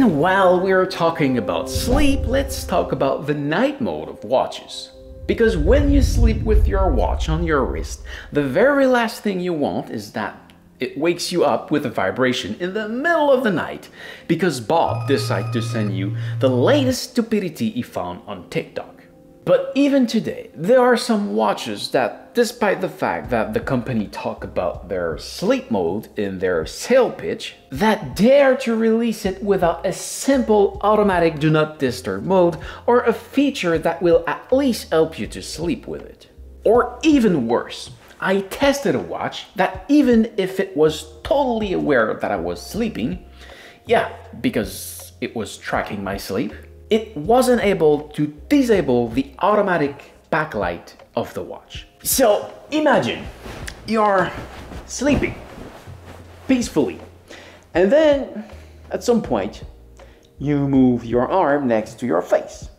And while we're talking about sleep, let's talk about the night mode of watches. Because when you sleep with your watch on your wrist, the very last thing you want is that it wakes you up with a vibration in the middle of the night because Bob decided to send you the latest stupidity he found on TikTok. But even today, there are some watches that, despite the fact that the company talk about their sleep mode in their sale pitch, that dare to release it without a simple automatic do not disturb mode or a feature that will at least help you to sleep with it. Or even worse, I tested a watch that even if it was totally aware that I was sleeping, yeah, because it was tracking my sleep, it wasn't able to disable the automatic backlight of the watch. So imagine you're sleeping peacefully, and then at some point you move your arm next to your face,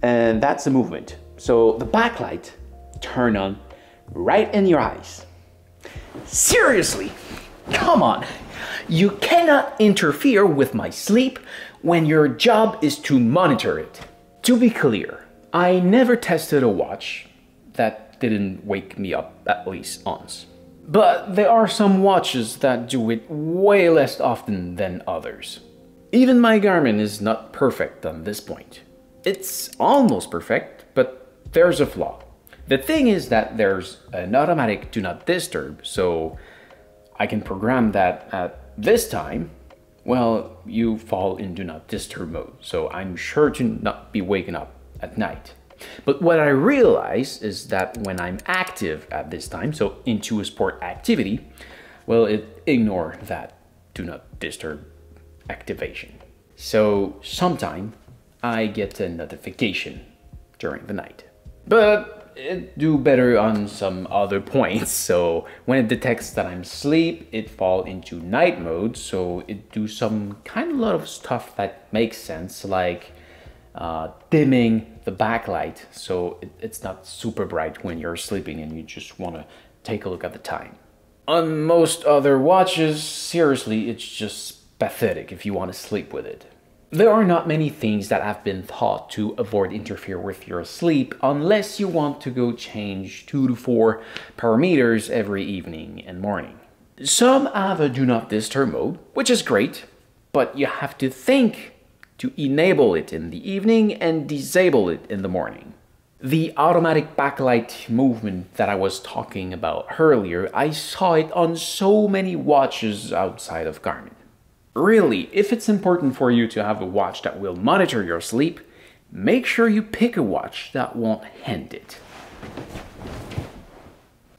and that's a movement. So the backlight turn on right in your eyes. Seriously, come on. You cannot interfere with my sleep when your job is to monitor it. To be clear, I never tested a watch that didn't wake me up at least once. But there are some watches that do it way less often than others. Even my Garmin is not perfect on this point. It's almost perfect, but there's a flaw. The thing is that there's an automatic do not disturb, so I can program that at this time, well, you fall in do not disturb mode, so I'm sure to not be waking up at night. But what I realize is that when I'm active at this time, so into a sport activity, well, it ignores that do not disturb activation. So sometime I get a notification during the night. But it do better on some other points. So when it detects that I'm asleep, it fall into night mode. So it do some kind of lot of stuff that makes sense, like dimming the backlight. So it's not super bright when you're sleeping and you just want to take a look at the time. On most other watches, seriously, it's just pathetic if you want to sleep with it. There are not many things that have been thought to avoid interfere with your sleep unless you want to go change 2 to 4 parameters every evening and morning. Some have a do not disturb mode, which is great, but you have to think to enable it in the evening and disable it in the morning. The automatic backlight movement that I was talking about earlier, I saw it on so many watches outside of Garmin. Really, if it's important for you to have a watch that will monitor your sleep, make sure you pick a watch that won't hand it.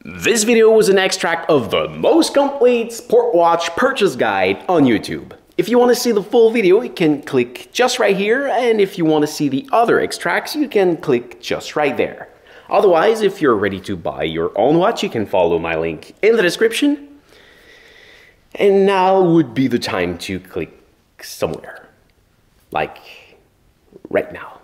This video was an extract of the most complete sport watch purchase guide on YouTube. If you want to see the full video, you can click just right here, and if you want to see the other extracts, you can click just right there. Otherwise, if you're ready to buy your own watch, you can follow my link in the description. And now would be the time to click somewhere, like right now.